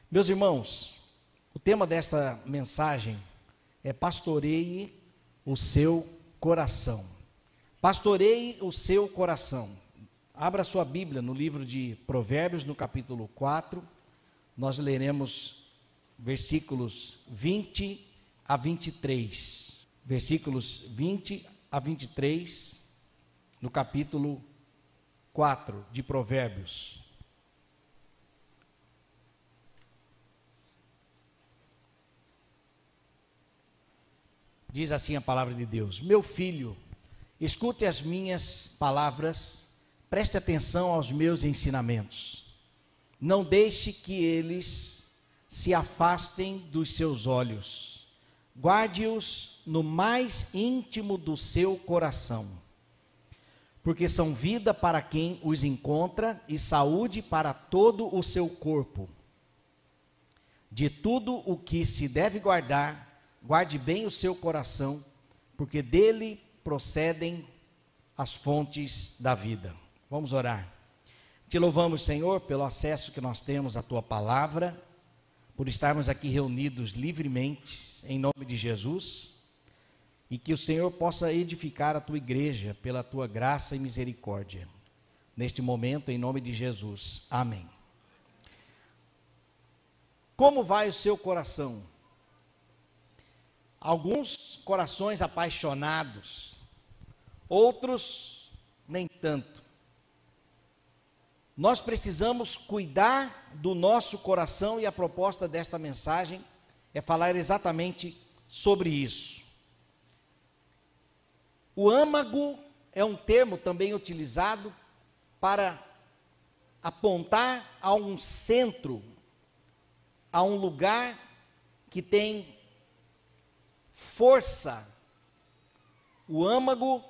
Meus irmãos, o tema desta mensagem é pastoreie o seu coração. Pastoreie o seu coração. Abra sua Bíblia no livro de Provérbios, no capítulo 4. Nós leremos versículos 20 a 23. Versículos 20 a 23, no capítulo 4 de Provérbios. Diz assim a palavra de Deus: Meu filho, escute as minhas palavras, preste atenção aos meus ensinamentos. Não deixe que eles se afastem dos seus olhos. Guarde-os no mais íntimo do seu coração, porque são vida para quem os encontra e saúde para todo o seu corpo. De tudo o que se deve guardar, guarde bem o seu coração, porque dele procedem as fontes da vida. Vamos orar. Te louvamos, Senhor, pelo acesso que nós temos à tua palavra, por estarmos aqui reunidos livremente, em nome de Jesus, e que o Senhor possa edificar a tua igreja pela tua graça e misericórdia. Neste momento, em nome de Jesus. Amém. Como vai o seu coração? Alguns corações apaixonados, outros nem tanto. Nós precisamos cuidar do nosso coração e a proposta desta mensagem é falar exatamente sobre isso. O âmago é um termo também utilizado para apontar a um centro, a um lugar que tem força. O âmago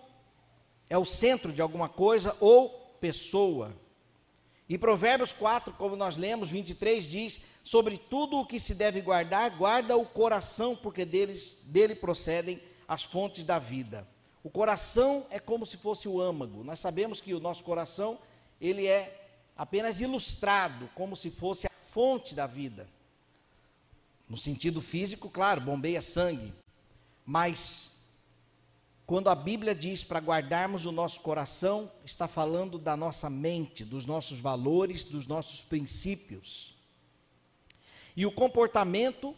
é o centro de alguma coisa ou pessoa. E Provérbios 4, como nós lemos, 23 diz: sobre tudo o que se deve guardar, guarda o coração, porque dele procedem as fontes da vida. O coração é como se fosse o âmago. Nós sabemos que o nosso coração, ele é apenas ilustrado, como se fosse a fonte da vida. No sentido físico, claro, bombeia sangue. Mas, quando a Bíblia diz para guardarmos o nosso coração, está falando da nossa mente, dos nossos valores, dos nossos princípios. E o comportamento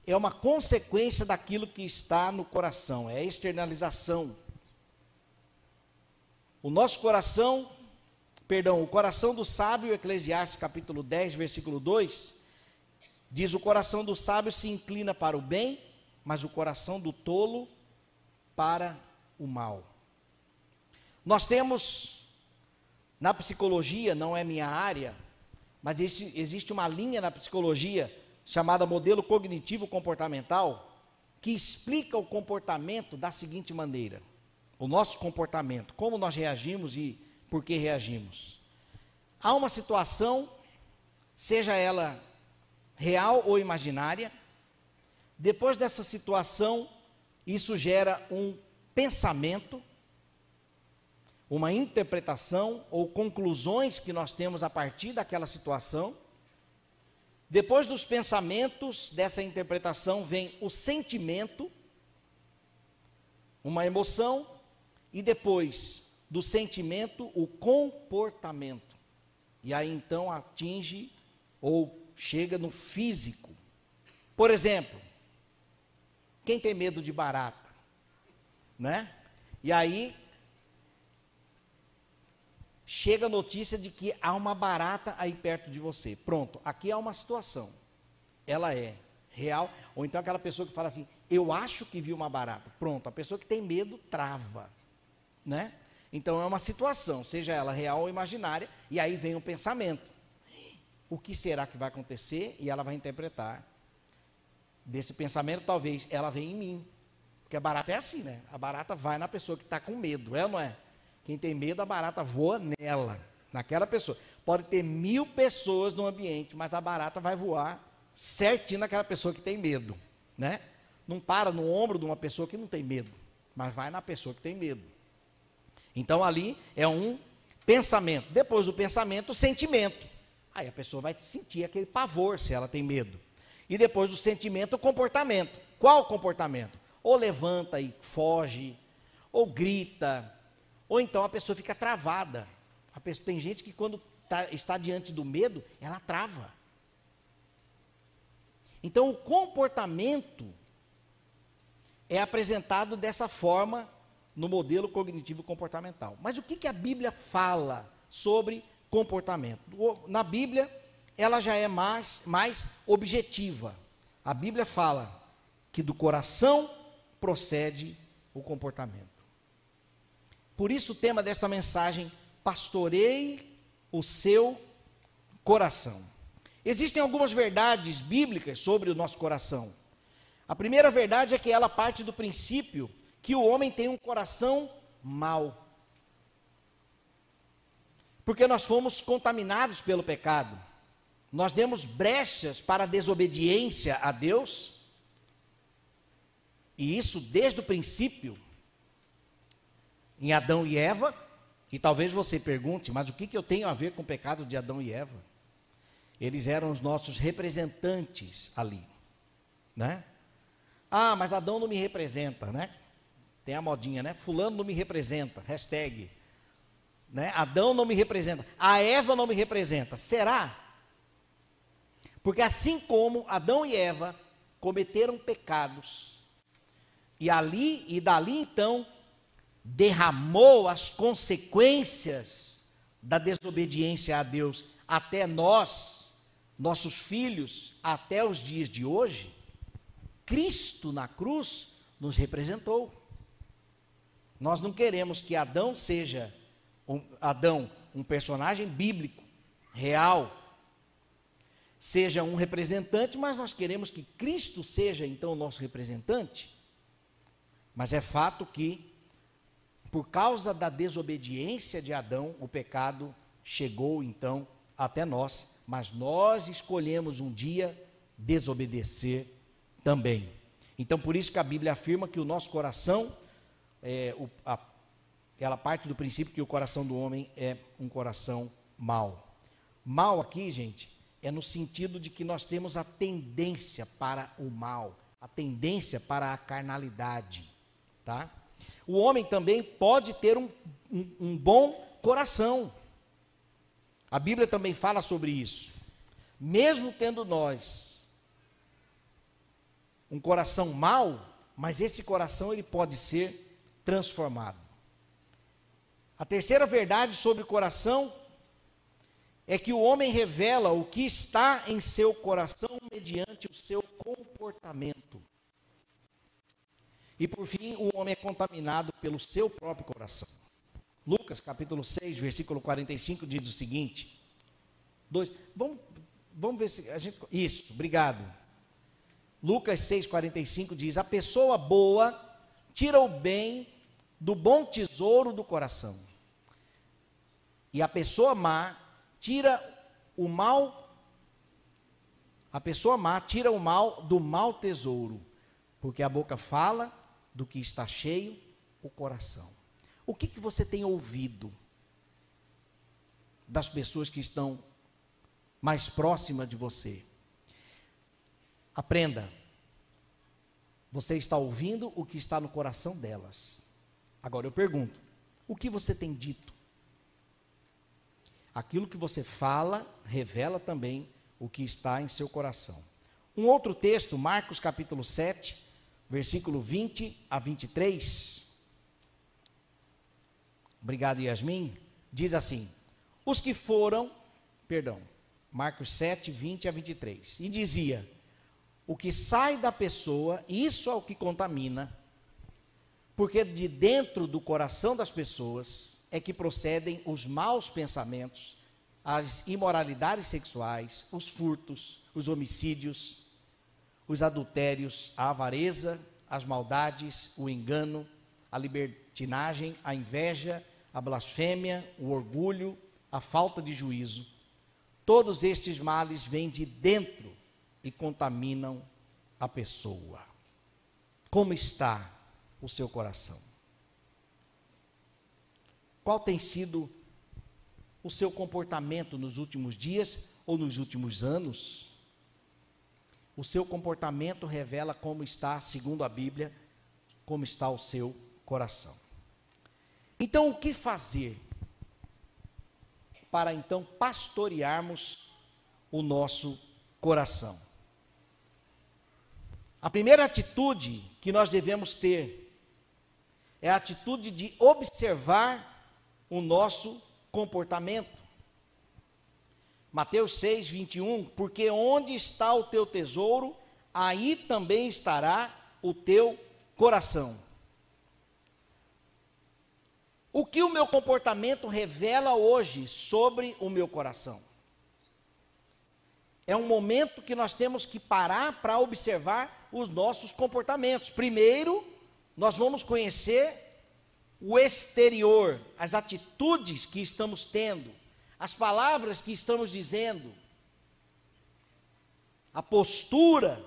é uma consequência daquilo que está no coração, é a externalização. O coração do sábio, Eclesiastes capítulo 10, versículo 2, diz: o coração do sábio se inclina para o bem, mas o coração do tolo para o mal. Nós temos, na psicologia, não é minha área, mas existe uma linha na psicologia chamada modelo cognitivo comportamental, que explica o comportamento da seguinte maneira: o nosso comportamento, como nós reagimos e por que reagimos. Há uma situação, seja ela real ou imaginária. Depois dessa situação, isso gera um pensamento, uma interpretação ou conclusões que nós temos a partir daquela situação. Depois dos pensamentos, dessa interpretação, vem o sentimento, uma emoção, e depois do sentimento, o comportamento. E aí então atinge ou chega no físico. Por exemplo, quem tem medo de barata, né? E aí chega a notícia de que há uma barata aí perto de você. Pronto, aqui há uma situação. Ela é real. Ou então aquela pessoa que fala assim: eu acho que vi uma barata. Pronto, a pessoa que tem medo trava, né? Então é uma situação, seja ela real ou imaginária, e aí vem um pensamento. O que será que vai acontecer? E ela vai interpretar. Desse pensamento, talvez ela venha em mim. Porque a barata é assim, né? A barata vai na pessoa que está com medo, é ou não é? Quem tem medo, a barata voa nela, naquela pessoa. Pode ter 1000 pessoas no ambiente, mas a barata vai voar certinho naquela pessoa que tem medo, né? Não para no ombro de uma pessoa que não tem medo, mas vai na pessoa que tem medo. Então ali é um pensamento. Depois do pensamento, o sentimento. Aí a pessoa vai sentir aquele pavor se ela tem medo. E depois do sentimento, o comportamento. Qual o comportamento? Ou levanta e foge, ou grita, ou então a pessoa fica travada. Tem gente que quando está diante do medo, ela trava. Então o comportamento é apresentado dessa forma no modelo cognitivo comportamental. Mas o que a Bíblia fala sobre comportamento? Na Bíblia, ela já é mais objetiva. A Bíblia fala que do coração procede o comportamento. Por isso o tema desta mensagem, pastoreie o seu coração. Existem algumas verdades bíblicas sobre o nosso coração. A primeira verdade é que ela parte do princípio que o homem tem um coração mau. Porque nós fomos contaminados pelo pecado. Nós demos brechas para a desobediência a Deus. E isso desde o princípio, em Adão e Eva. E talvez você pergunte, mas o que eu tenho a ver com o pecado de Adão e Eva? Eles eram os nossos representantes ali, né? Ah, mas Adão não me representa, né? Tem a modinha, né? Fulano não me representa, hashtag, né? Adão não me representa, a Eva não me representa. Será? Porque assim como Adão e Eva cometeram pecados, e dali então derramou as consequências da desobediência a Deus até nós, nossos filhos, até os dias de hoje, Cristo na cruz nos representou. Nós não queremos que Adão seja um personagem bíblico, real, seja um representante, mas nós queremos que Cristo seja então o nosso representante. Mas é fato que, por causa da desobediência de Adão, o pecado chegou então até nós, mas nós escolhemos um dia desobedecer também. Então, por isso que a Bíblia afirma que o nosso coração, ela parte do princípio que o coração do homem é um coração mau. Mal aqui, gente, é no sentido de que nós temos a tendência para o mal, a tendência para a carnalidade, tá? O homem também pode ter um bom coração. A Bíblia também fala sobre isso. Mesmo tendo nós um coração mau, mas esse coração ele pode ser transformado. A terceira verdade sobre o coração é que o homem revela o que está em seu coração mediante o seu comportamento. E por fim, o homem é contaminado pelo seu próprio coração. Lucas capítulo 6, versículo 45 diz o seguinte. Vamos ver se a gente... Isso, obrigado. Lucas 6, 45 diz: a pessoa boa tira o bem do bom tesouro do coração. E a pessoa má tira o mal. A pessoa má tira o mal do mau tesouro. Porque a boca fala do que está cheio o coração. O que você tem ouvido das pessoas que estão mais próximas de você? Aprenda. Você está ouvindo o que está no coração delas. Agora eu pergunto, o que você tem dito? Aquilo que você fala revela também o que está em seu coração. Um outro texto, Marcos capítulo 7, versículo 20 a 23. Obrigado, Yasmin. Diz assim: Marcos 7, 20 a 23. E dizia: o que sai da pessoa, isso é o que contamina, porque de dentro do coração das pessoas é que procedem os maus pensamentos, as imoralidades sexuais, os furtos, os homicídios, os adultérios, a avareza, as maldades, o engano, a libertinagem, a inveja, a blasfêmia, o orgulho, a falta de juízo. Todos estes males vêm de dentro e contaminam a pessoa. Como está o seu coração? Qual tem sido o seu comportamento nos últimos dias ou nos últimos anos, o seu comportamento revela como está, segundo a Bíblia, como está o seu coração. Então, o que fazer para então pastorearmos o nosso coração? A primeira atitude que nós devemos ter é a atitude de observar o nosso comportamento. Mateus 6, 21, porque onde está o teu tesouro, aí também estará o teu coração. O que o meu comportamento revela hoje sobre o meu coração? É um momento que nós temos que parar para observar os nossos comportamentos. Primeiro, nós vamos conhecer o exterior, as atitudes que estamos tendo, as palavras que estamos dizendo, a postura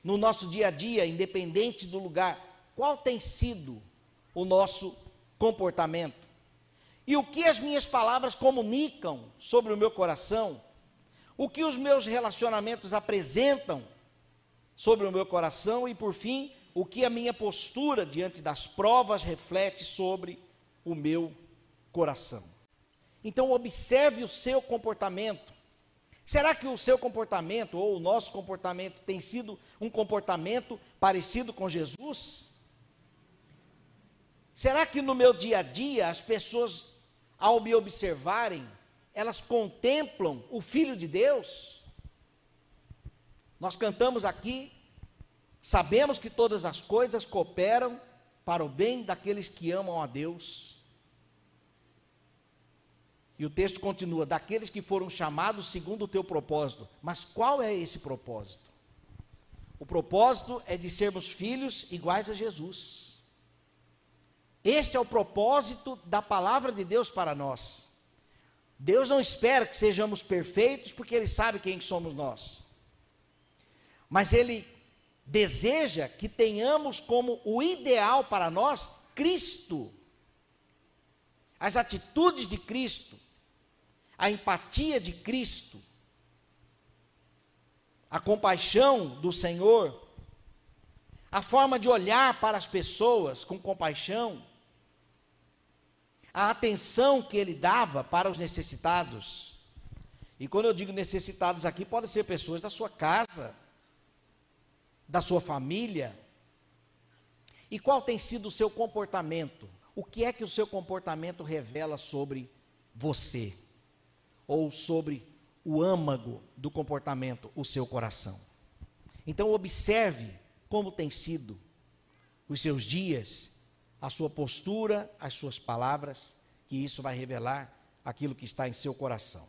no nosso dia a dia, independente do lugar. Qual tem sido o nosso comportamento? E o que as minhas palavras comunicam sobre o meu coração? O que os meus relacionamentos apresentam sobre o meu coração? E por fim, o que a minha postura diante das provas reflete sobre o meu coração? Então observe o seu comportamento. Será que o seu comportamento ou o nosso comportamento tem sido um comportamento parecido com Jesus? Será que no meu dia a dia as pessoas, ao me observarem, elas contemplam o Filho de Deus? Nós cantamos aqui, sabemos que todas as coisas cooperam para o bem daqueles que amam a Deus. E o texto continua, daqueles que foram chamados segundo o teu propósito. Mas qual é esse propósito? O propósito é de sermos filhos iguais a Jesus. Este é o propósito da palavra de Deus para nós. Deus não espera que sejamos perfeitos, porque Ele sabe quem somos nós. Mas Ele deseja que tenhamos como o ideal para nós, Cristo. As atitudes de Cristo, a empatia de Cristo, a compaixão do Senhor, a forma de olhar para as pessoas com compaixão, a atenção que Ele dava para os necessitados. E quando eu digo necessitados aqui, podem ser pessoas da sua casa, da sua família. E qual tem sido o seu comportamento? O que é que o seu comportamento revela sobre você? Ou sobre o âmago do comportamento, o seu coração? Então observe como tem sido os seus dias, a sua postura, as suas palavras, que isso vai revelar aquilo que está em seu coração.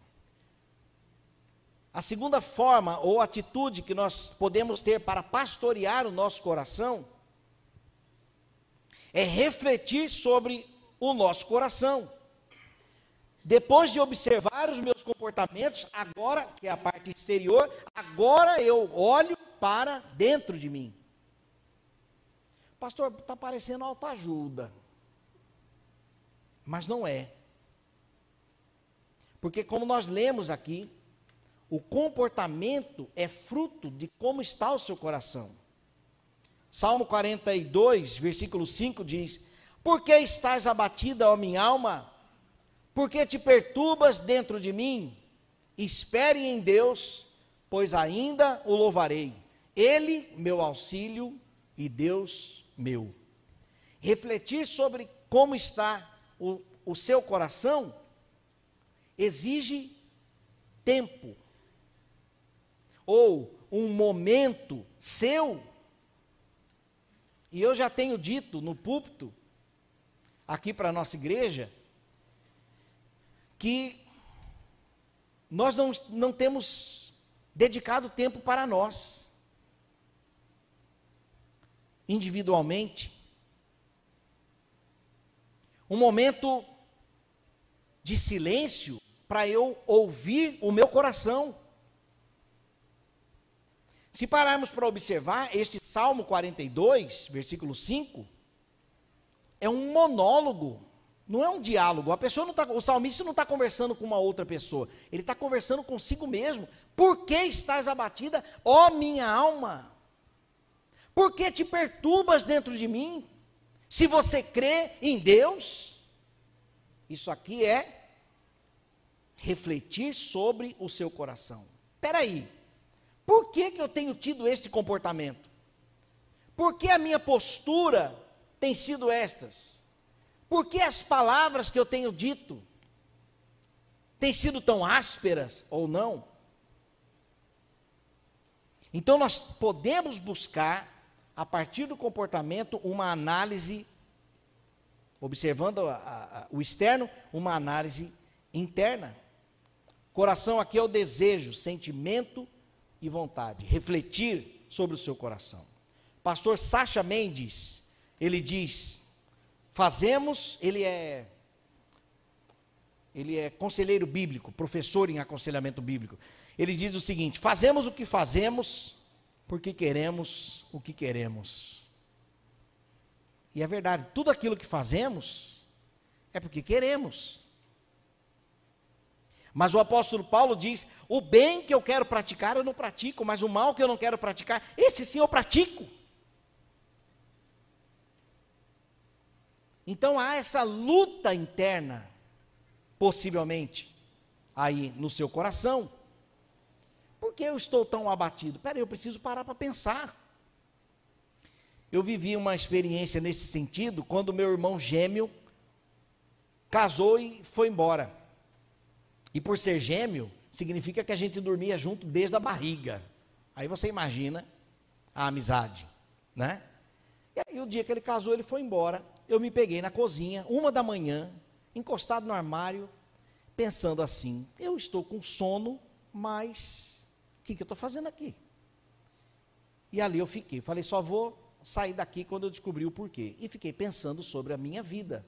A segunda forma ou atitude que nós podemos ter para pastorear o nosso coração é refletir sobre o nosso coração. Depois de observar os meus comportamentos, agora, que é a parte exterior, agora eu olho para dentro de mim. Pastor, está parecendo autoajuda. Mas não é. Porque como nós lemos aqui, o comportamento é fruto de como está o seu coração. Salmo 42, versículo 5 diz: por que estás abatida, ó minha alma? Por que te perturbas dentro de mim? Espere em Deus, pois ainda o louvarei. Ele, meu auxílio, e Deus, meu. Refletir sobre como está o seu coração exige tempo, ou um momento seu. E eu já tenho dito no púlpito, aqui para a nossa igreja, que nós não temos dedicado tempo para nós, individualmente. Um momento de silêncio para eu ouvir o meu coração. Se pararmos para observar, este Salmo 42, versículo 5, é um monólogo Não é um diálogo. A pessoa não tá, o salmista não está conversando com uma outra pessoa. Ele está conversando consigo mesmo. Por que estás abatida, ó minha alma? Por que te perturbas dentro de mim? Se você crê em Deus, isso aqui é refletir sobre o seu coração. Espera aí, por que eu tenho tido este comportamento? Por que a minha postura tem sido estas? Por que as palavras que eu tenho dito têm sido tão ásperas ou não? Então nós podemos buscar, a partir do comportamento, uma análise, observando o externo, uma análise interna. Coração aqui é o desejo, sentimento e vontade. Refletir sobre o seu coração. Pastor Sacha Mendes, ele diz, ele é conselheiro bíblico, professor em aconselhamento bíblico. Ele diz o seguinte: fazemos o que fazemos porque queremos o que queremos. E é verdade, tudo aquilo que fazemos é porque queremos. Mas o apóstolo Paulo diz: o bem que eu quero praticar eu não pratico, mas o mal que eu não quero praticar, esse sim eu pratico. Então há essa luta interna, possivelmente, aí no seu coração. Por que eu estou tão abatido? Espera aí, eu preciso parar para pensar. Eu vivi uma experiência nesse sentido, quando meu irmão gêmeo casou e foi embora. E por ser gêmeo, significa que a gente dormia junto desde a barriga. Aí você imagina a amizade, né? E aí o dia que ele casou, ele foi embora. Eu me peguei na cozinha, 1h, encostado no armário, pensando assim: eu estou com sono, mas o que eu estou fazendo aqui? E ali eu fiquei, falei, só vou sair daqui quando eu descobrir o porquê. E fiquei pensando sobre a minha vida.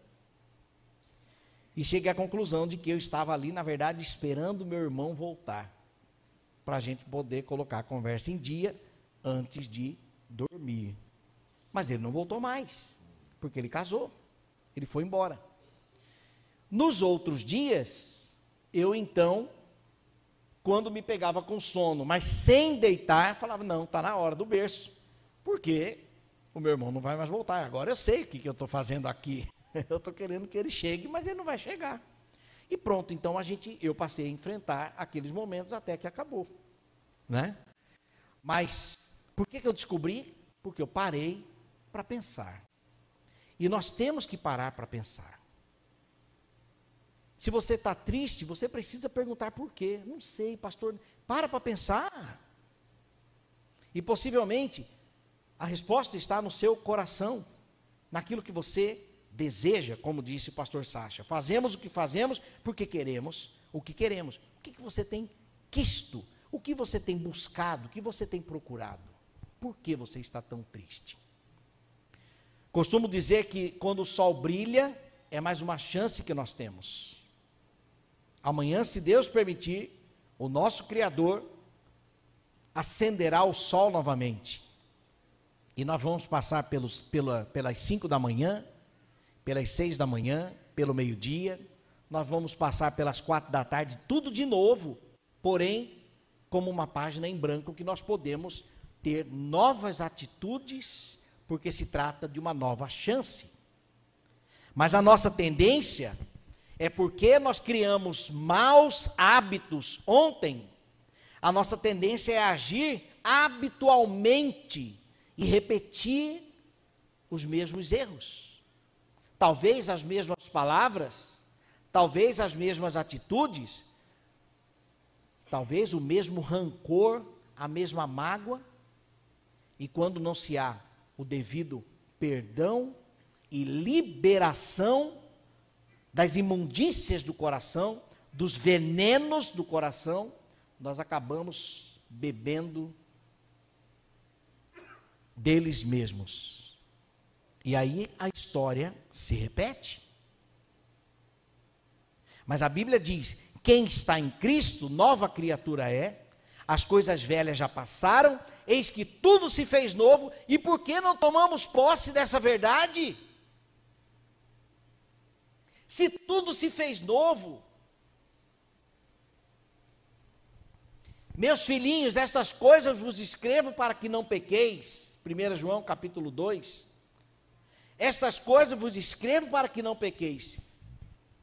E cheguei à conclusão de que eu estava ali, na verdade, esperando meu irmão voltar, para a gente poder colocar a conversa em dia, antes de dormir. Mas ele não voltou mais, porque ele casou, ele foi embora. Nos outros dias, eu então, quando me pegava com sono, mas sem deitar, falava, não, está na hora do berço, porque o meu irmão não vai mais voltar, agora eu sei o que eu estou fazendo aqui, eu estou querendo que ele chegue, mas ele não vai chegar. E pronto, então eu passei a enfrentar aqueles momentos até que acabou, né? Mas, por que eu descobri? Porque eu parei para pensar. E nós temos que parar para pensar. Se você está triste, você precisa perguntar por quê. Não sei, pastor. Para pensar. E possivelmente, a resposta está no seu coração, naquilo que você deseja, como disse o pastor Sacha. Fazemos o que fazemos porque queremos o que queremos. O que você tem quisto? O que você tem buscado? O que você tem procurado? Por que você está tão triste? Costumo dizer que quando o sol brilha, é mais uma chance que nós temos. Amanhã, se Deus permitir, o nosso Criador acenderá o sol novamente. E nós vamos passar pelas 5 da manhã, pelas 6 da manhã, pelo meio-dia, nós vamos passar pelas 4 da tarde, tudo de novo, porém, como uma página em branco que nós podemos ter novas atitudes, porque se trata de uma nova chance. Mas a nossa tendência é, porque nós criamos maus hábitos ontem, a nossa tendência é agir habitualmente e repetir os mesmos erros. Talvez as mesmas palavras, talvez as mesmas atitudes, talvez o mesmo rancor, a mesma mágoa, e quando não se há o devido perdão e liberação das imundícias do coração, dos venenos do coração, nós acabamos bebendo deles mesmos. E aí a história se repete. Mas a Bíblia diz: quem está em Cristo, nova criatura é, as coisas velhas já passaram, eis que tudo se fez novo. E por que não tomamos posse dessa verdade? Se tudo se fez novo. Meus filhinhos, estas coisas vos escrevo para que não pequeis. 1 João capítulo 2. Estas coisas vos escrevo para que não pequeis.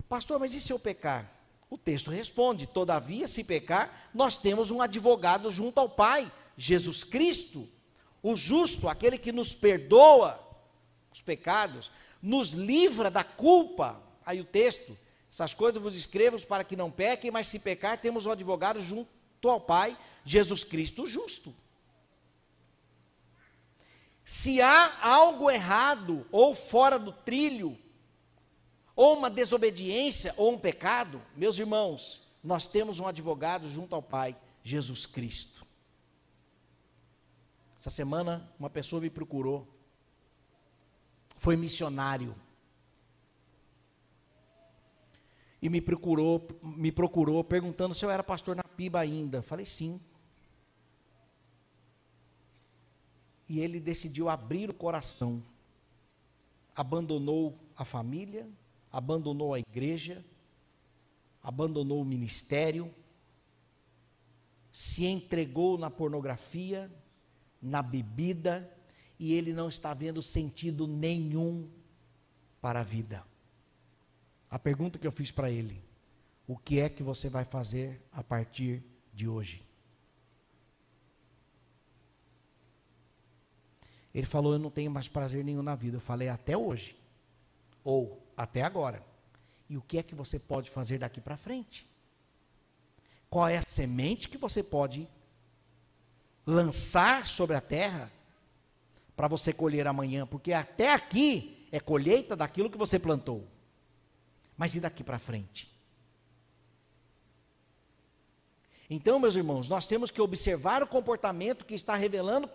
Pastor, mas e se eu pecar? O texto responde: todavia, se pecar, nós temos um advogado junto ao Pai, Jesus Cristo, o justo, aquele que nos perdoa os pecados, nos livra da culpa. Aí o texto: essas coisas vos escrevo para que não pequem, mas se pecar, temos um advogado junto ao Pai, Jesus Cristo, o justo. Se há algo errado, ou fora do trilho, ou uma desobediência, ou um pecado, meus irmãos, nós temos um advogado junto ao Pai, Jesus Cristo. Essa semana, uma pessoa me procurou, foi missionário, e me procurou perguntando se eu era pastor na Piba ainda. Falei sim. E ele decidiu abrir o coração, abandonou a família, abandonou a igreja, abandonou o ministério, se entregou na pornografia, na bebida, e ele não está vendo sentido nenhum para a vida. A pergunta que eu fiz para ele: o que é que você vai fazer a partir de hoje? Ele falou: eu não tenho mais prazer nenhum na vida. Eu falei: até hoje, ou até agora. E o que é que você pode fazer daqui para frente? Qual é a semente que você pode lançar sobre a terra para você colher amanhã? Porque até aqui é colheita daquilo que você plantou. Mas e daqui para frente? Então, meus irmãos, nós temos que observar o comportamento que está revelando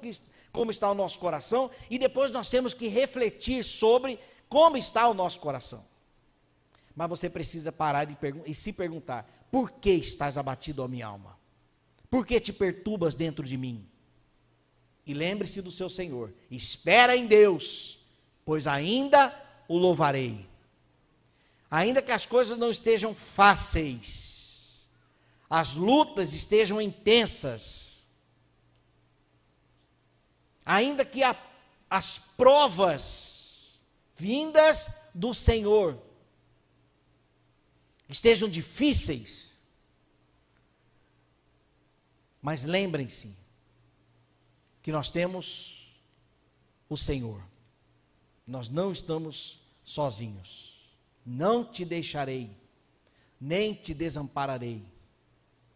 como está o nosso coração, e depois nós temos que refletir sobre como está o nosso coração. Mas você precisa parar e se perguntar: por que estás abatido, ó minha alma? Por que te perturbas dentro de mim? E lembre-se do seu Senhor: espera em Deus, pois ainda o louvarei. Ainda que as coisas não estejam fáceis, as lutas estejam intensas, ainda que as provas vindas do Senhor estejam difíceis, mas lembrem-se que nós temos o Senhor, nós não estamos sozinhos. Não te deixarei, nem te desampararei.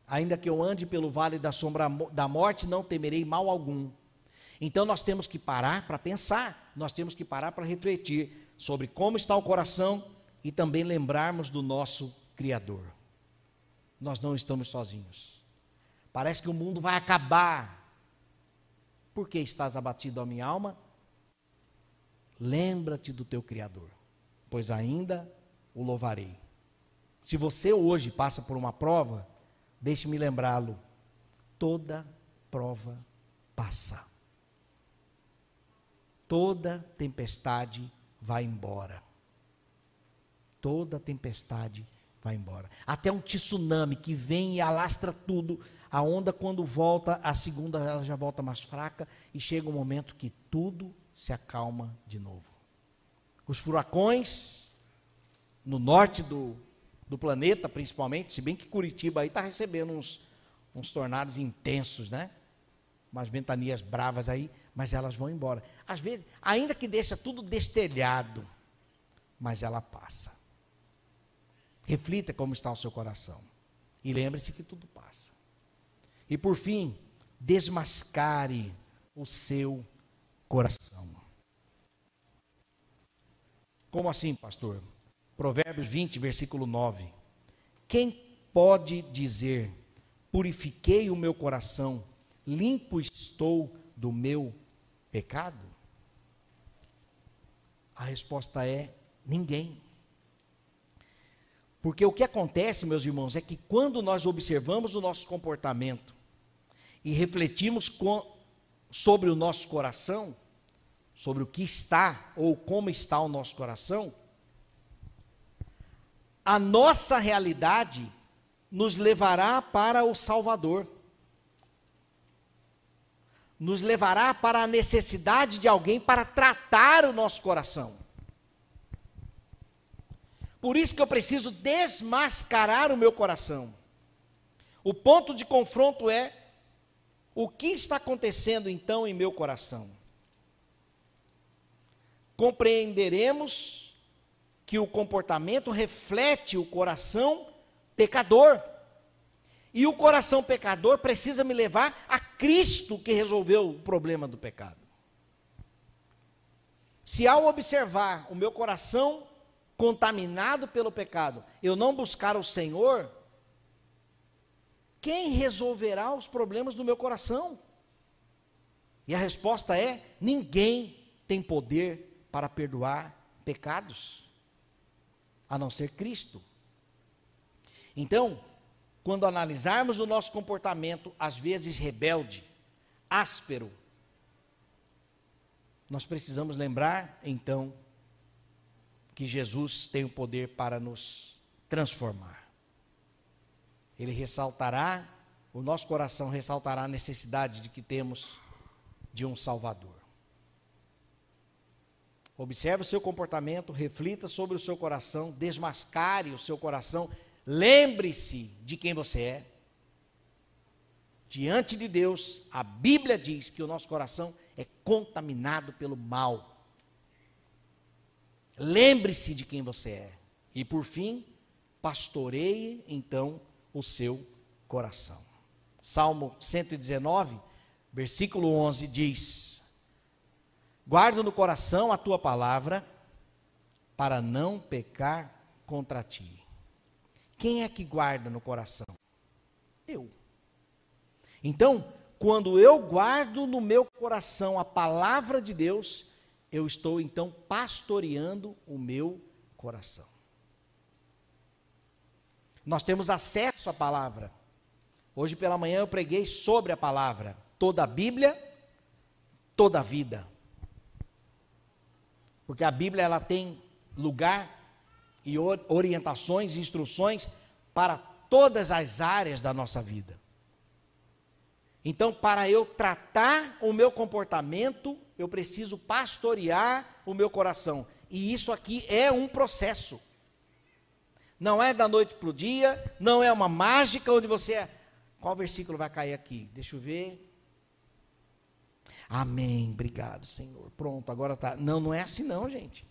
Ainda que eu ande pelo vale da sombra da morte, não temerei mal algum. Então nós temos que parar para pensar, nós temos que parar para refletir sobre como está o coração e também lembrarmos do nosso Criador. Nós não estamos sozinhos. Parece que o mundo vai acabar. Por que estás abatido, ó minha alma? Lembra-te do teu Criador, pois ainda o louvarei. Se você hoje passa por uma prova, deixe-me lembrá-lo: toda prova passa. Toda tempestade vai embora. Toda tempestade vai embora. Até um tsunami que vem e alastra tudo, a onda quando volta, a segunda ela já volta mais fraca, e chega um momento que tudo se acalma de novo. Os furacões no norte do planeta, principalmente, se bem que Curitiba aí está recebendo uns tornados intensos, né? Umas ventanias bravas aí, mas elas vão embora. Às vezes, ainda que deixa tudo destelhado, mas ela passa. Reflita como está o seu coração. E lembre-se que tudo passa. E por fim, desmascare o seu coração. Como assim, pastor? Provérbios 20, versículo 9. Quem pode dizer: purifiquei o meu coração, limpo estou do meu pecado? A resposta é: ninguém. Porque o que acontece, meus irmãos, é que quando nós observamos o nosso comportamento e refletimos sobre o nosso coração, sobre o que está ou como está o nosso coração, a nossa realidade nos levará para o Salvador. Nos levará para a necessidade de alguém para tratar o nosso coração. Por isso que eu preciso desmascarar o meu coração. O ponto de confronto é: o que está acontecendo então em meu coração? Compreenderemos que o comportamento reflete o coração pecador. E o coração pecador precisa me levar a Cristo, que resolveu o problema do pecado. Se ao observar o meu coração contaminado pelo pecado, eu não buscar o Senhor, quem resolverá os problemas do meu coração? E a resposta é: ninguém tem poder para perdoar pecados, a não ser Cristo. Então, quando analisarmos o nosso comportamento, às vezes rebelde, áspero, nós precisamos lembrar, então, que Jesus tem o poder para nos transformar. Ele ressaltará, o nosso coração ressaltará a necessidade de que temos de um Salvador. Observe o seu comportamento, reflita sobre o seu coração, desmascare o seu coração. Lembre-se de quem você é. Diante de Deus, a Bíblia diz que o nosso coração é contaminado pelo mal. Lembre-se de quem você é. E por fim, pastoreie então o seu coração. Salmo 119, versículo 11 diz: guarda no coração a tua palavra, para não pecar contra ti. Quem é que guarda no coração? Eu. Então, quando eu guardo no meu coração a palavra de Deus, eu estou então pastoreando o meu coração. Nós temos acesso à palavra. Hoje pela manhã eu preguei sobre a palavra. Toda a Bíblia, toda a vida. Porque a Bíblia ela tem lugar e orientações, instruções para todas as áreas da nossa vida. Então, para eu tratar o meu comportamento, eu preciso pastorear o meu coração. E isso aqui é um processo. Não é da noite para o dia, não é uma mágica onde você... Qual versículo vai cair aqui? Deixa eu ver. Amém, obrigado, Senhor. Pronto, agora está. Não, não é assim não, gente.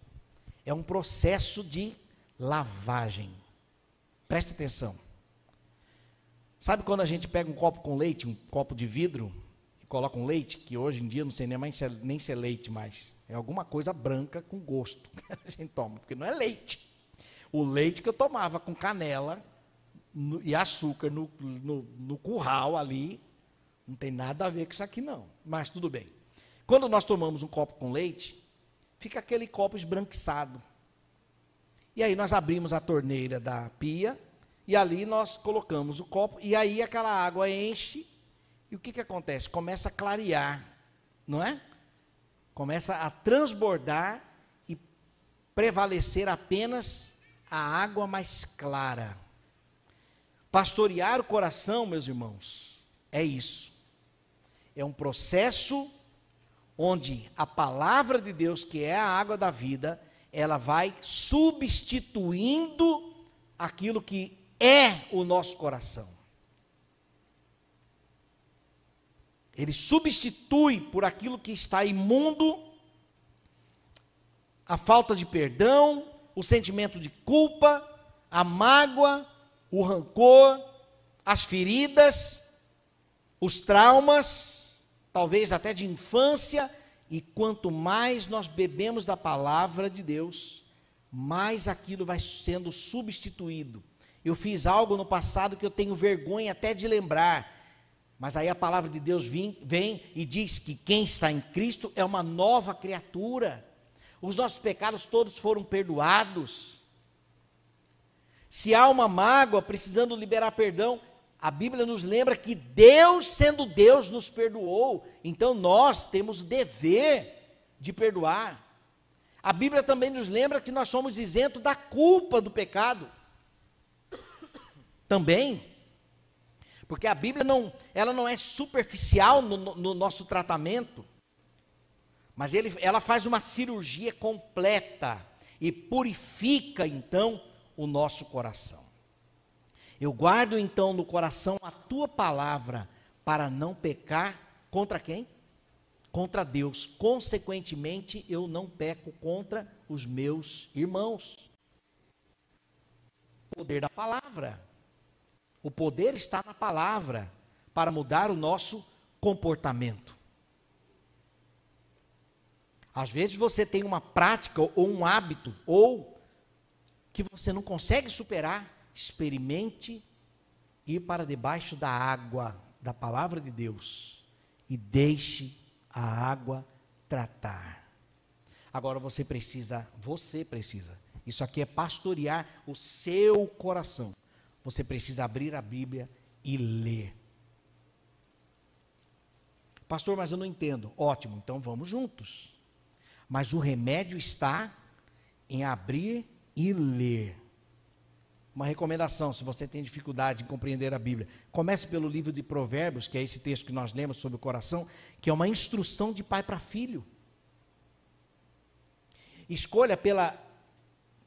É um processo de lavagem. Preste atenção. Sabe quando a gente pega um copo com leite, um copo de vidro, e coloca um leite, que hoje em dia não sei nem se é leite mais, é alguma coisa branca com gosto que a gente toma, porque não é leite. O leite que eu tomava com canela e açúcar no curral ali, não tem nada a ver com isso aqui não, mas tudo bem. Quando nós tomamos um copo com leite, fica aquele copo esbranquiçado. E aí nós abrimos a torneira da pia, e ali nós colocamos o copo, e aí aquela água enche, e o que acontece? Começa a clarear, não é? Começa a transbordar e prevalecer apenas a água mais clara. Pastorear o coração, meus irmãos, é isso. É um processo onde a palavra de Deus, que é a água da vida, ela vai substituindo aquilo que é o nosso coração. Ele substitui por aquilo que está imundo, a falta de perdão, o sentimento de culpa, a mágoa, o rancor, as feridas, os traumas, talvez até de infância. E quanto mais nós bebemos da palavra de Deus, mais aquilo vai sendo substituído. Eu fiz algo no passado que eu tenho vergonha até de lembrar, mas aí a palavra de Deus vem e diz que quem está em Cristo é uma nova criatura. Os nossos pecados todos foram perdoados. Se há uma mágoa precisando liberar perdão, a Bíblia nos lembra que Deus, sendo Deus, nos perdoou. Então nós temos o dever de perdoar. A Bíblia também nos lembra que nós somos isentos da culpa do pecado. também, porque a Bíblia ela não é superficial no nosso tratamento, mas ela faz uma cirurgia completa e purifica então o nosso coração. Eu guardo então no coração a tua palavra para não pecar contra quem? Contra Deus. Consequentemente, eu não peco contra os meus irmãos. O poder da palavra. O poder está na palavra para mudar o nosso comportamento. Às vezes você tem uma prática ou um hábito, ou que você não consegue superar, experimente ir para debaixo da água, da palavra de Deus, e deixe a água tratar. Agora você precisa, isso aqui é pastorear o seu coração. Você precisa abrir a Bíblia e ler. Pastor, mas eu não entendo. Ótimo, então vamos juntos. Mas o remédio está em abrir e ler. Uma recomendação, se você tem dificuldade em compreender a Bíblia, comece pelo livro de Provérbios, que é esse texto que nós lemos sobre o coração, que é uma instrução de pai para filho. Escolha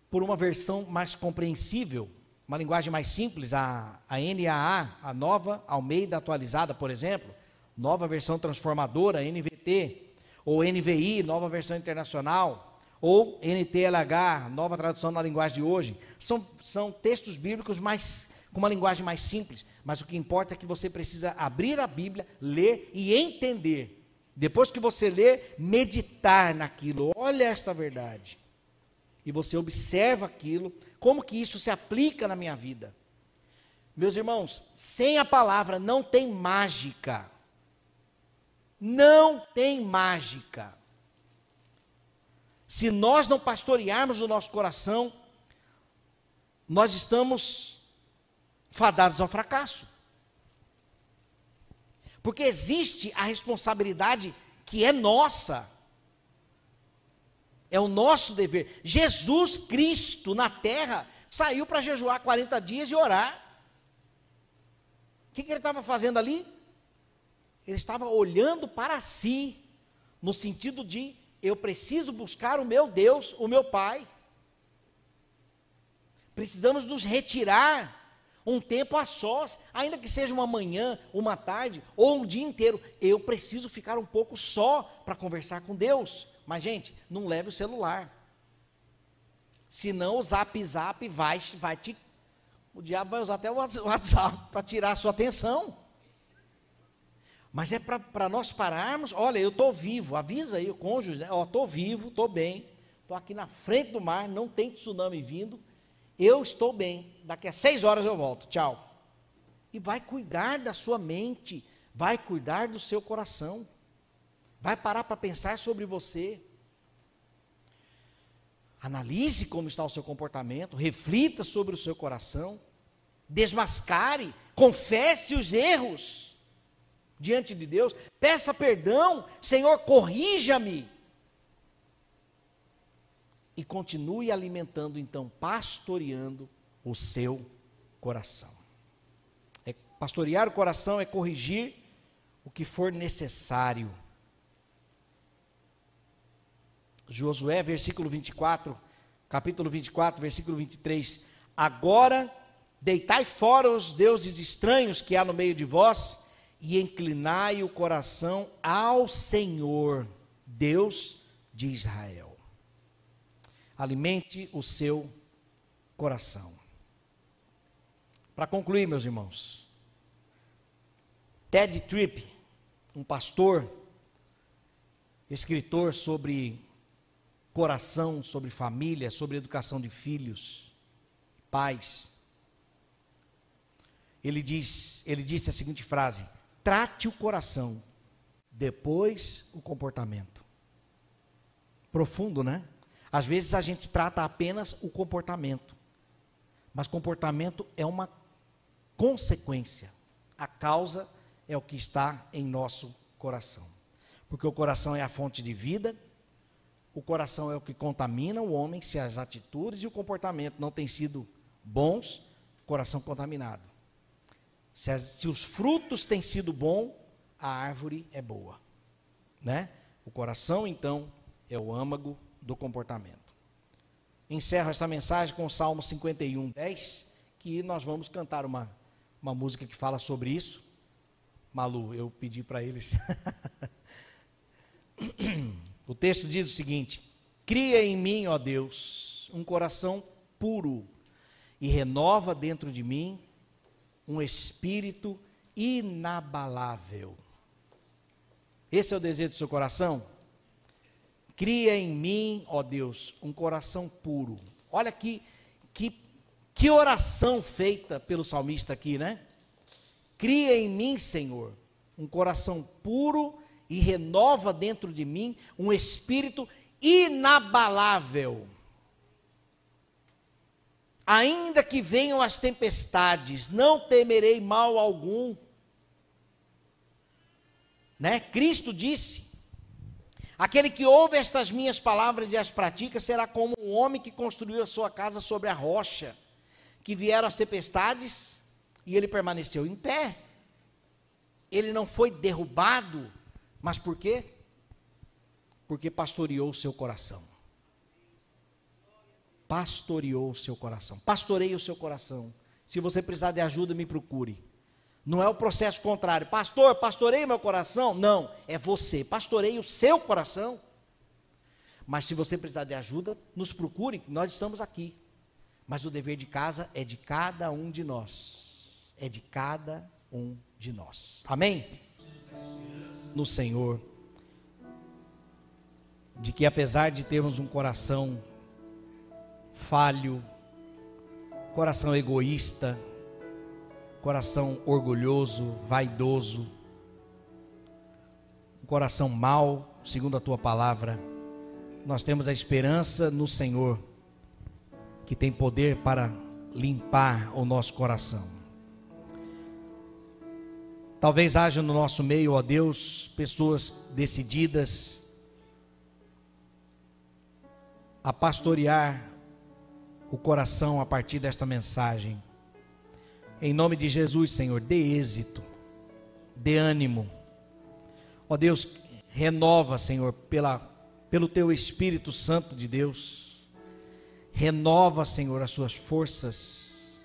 por uma versão mais compreensível, uma linguagem mais simples, a NAA, a Nova Almeida Atualizada, por exemplo, Nova Versão Transformadora, NVT, ou NVI, Nova Versão Internacional, ou NTLH, Nova Tradução na Linguagem de Hoje. São textos bíblicos com uma linguagem mais simples, mas o que importa é que você precisa abrir a Bíblia, ler e entender. Depois que você ler, meditar naquilo. Olha esta verdade. E você observa aquilo, como que isso se aplica na minha vida. Meus irmãos, sem a palavra não tem mágica. Não tem mágica. Se nós não pastorearmos o nosso coração, nós estamos fadados ao fracasso. Porque existe a responsabilidade que é nossa. É o nosso dever. Jesus Cristo na terra saiu para jejuar 40 dias e orar. O que ele estava fazendo ali? Ele estava olhando para si, no sentido de, eu preciso buscar o meu Deus, o meu Pai. Precisamos nos retirar um tempo a sós, ainda que seja uma manhã, uma tarde, ou um dia inteiro. Eu preciso ficar um pouco só para conversar com Deus. Mas, gente, não leve o celular. Senão o zap vai te... O diabo vai usar até o WhatsApp para tirar a sua atenção. Mas é para nós pararmos. Olha, eu estou vivo, avisa aí o cônjuge, né? Estou vivo, estou bem, estou aqui na frente do mar, não tem tsunami vindo, eu estou bem, daqui a 6 horas eu volto, tchau. E vai cuidar da sua mente, vai cuidar do seu coração, vai parar para pensar sobre você. Analise como está o seu comportamento, reflita sobre o seu coração, desmascare, confesse os erros diante de Deus, peça perdão, Senhor, corrija-me. E continue alimentando, então, pastoreando o seu coração. Pastorear o coração é corrigir o que for necessário. Josué, versículo 24, capítulo 24, versículo 23. Agora, deitai fora os deuses estranhos que há no meio de vós, e inclinai o coração ao Senhor, Deus de Israel. Alimente o seu coração. Para concluir, meus irmãos, Ted Tripp, um pastor, escritor sobre coração, sobre família, sobre educação de filhos, pais, ele disse a seguinte frase: trate o coração, depois o comportamento. Profundo, né? Às vezes a gente trata apenas o comportamento, mas comportamento é uma consequência. A causa é o que está em nosso coração. Porque o coração é a fonte de vida, o coração é o que contamina o homem, se as atitudes e o comportamento não têm sido bons, coração contaminado. Se os frutos têm sido bons, a árvore é boa, né? O coração, então, é o âmago do comportamento. Encerro esta mensagem com o Salmo 51, 10, que nós vamos cantar uma música que fala sobre isso. Malu, eu pedi para eles. O texto diz o seguinte: cria em mim, ó Deus, um coração puro e renova dentro de mim um espírito inabalável. Esse é o desejo do seu coração? Cria em mim, ó Deus, um coração puro. Olha que oração feita pelo salmista aqui, né? Cria em mim, Senhor, um coração puro e renova dentro de mim um espírito inabalável. Ainda que venham as tempestades, não temerei mal algum. Né? Cristo disse: aquele que ouve estas minhas palavras e as pratica será como um homem que construiu a sua casa sobre a rocha, que vieram as tempestades e ele permaneceu em pé. Ele não foi derrubado, mas por quê? Porque pastoreou o seu coração. Pastoreou o seu coração. Pastoreie o seu coração. Se você precisar de ajuda, me procure. Não é o processo contrário. Pastor, pastoreie meu coração? Não, é você. Pastoreie o seu coração. Mas se você precisar de ajuda, nos procure, nós estamos aqui. Mas o dever de casa é de cada um de nós. É de cada um de nós. Amém? No Senhor, de que apesar de termos um coração falho, coração egoísta, coração orgulhoso, vaidoso, um coração mau, segundo a tua palavra, nós temos a esperança no Senhor, que tem poder para limpar o nosso coração. Talvez haja no nosso meio, ó Deus, pessoas decididas a pastorear o coração a partir desta mensagem. Em nome de Jesus, Senhor, dê êxito, dê ânimo. Ó Deus, renova, Senhor, pelo Teu Espírito Santo de Deus. Renova, Senhor, as suas forças,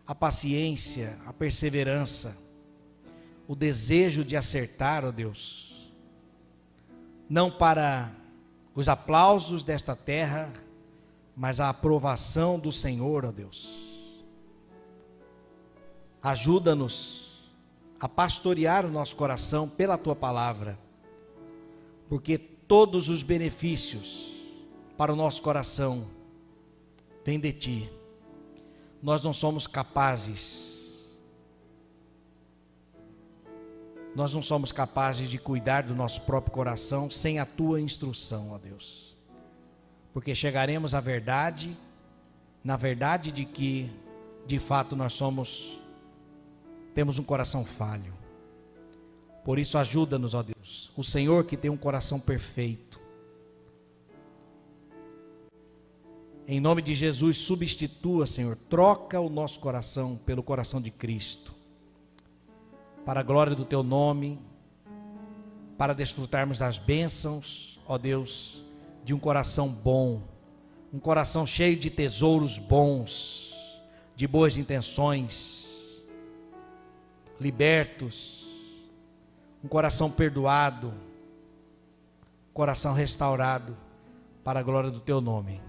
a paciência, a perseverança, o desejo de acertar, ó Deus. Não para os aplausos desta terra, mas a aprovação do Senhor, ó Deus. Ajuda-nos a pastorear o nosso coração pela Tua palavra, porque todos os benefícios para o nosso coração vêm de Ti. Nós não somos capazes, de cuidar do nosso próprio coração sem a Tua instrução, ó Deus. Porque chegaremos à verdade, na verdade de que, de fato, temos um coração falho. Por isso ajuda-nos, ó Deus, o Senhor que tem um coração perfeito. Em nome de Jesus, substitua, Senhor, troca o nosso coração pelo coração de Cristo, para a glória do Teu nome, para desfrutarmos das bênçãos, ó Deus, de um coração bom, um coração cheio de tesouros bons, de boas intenções, libertos, um coração perdoado, coração restaurado, para a glória do Teu nome.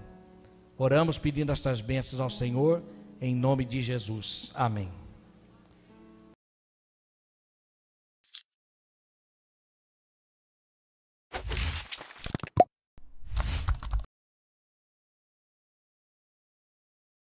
Oramos pedindo estas bênçãos ao Senhor, em nome de Jesus. Amém.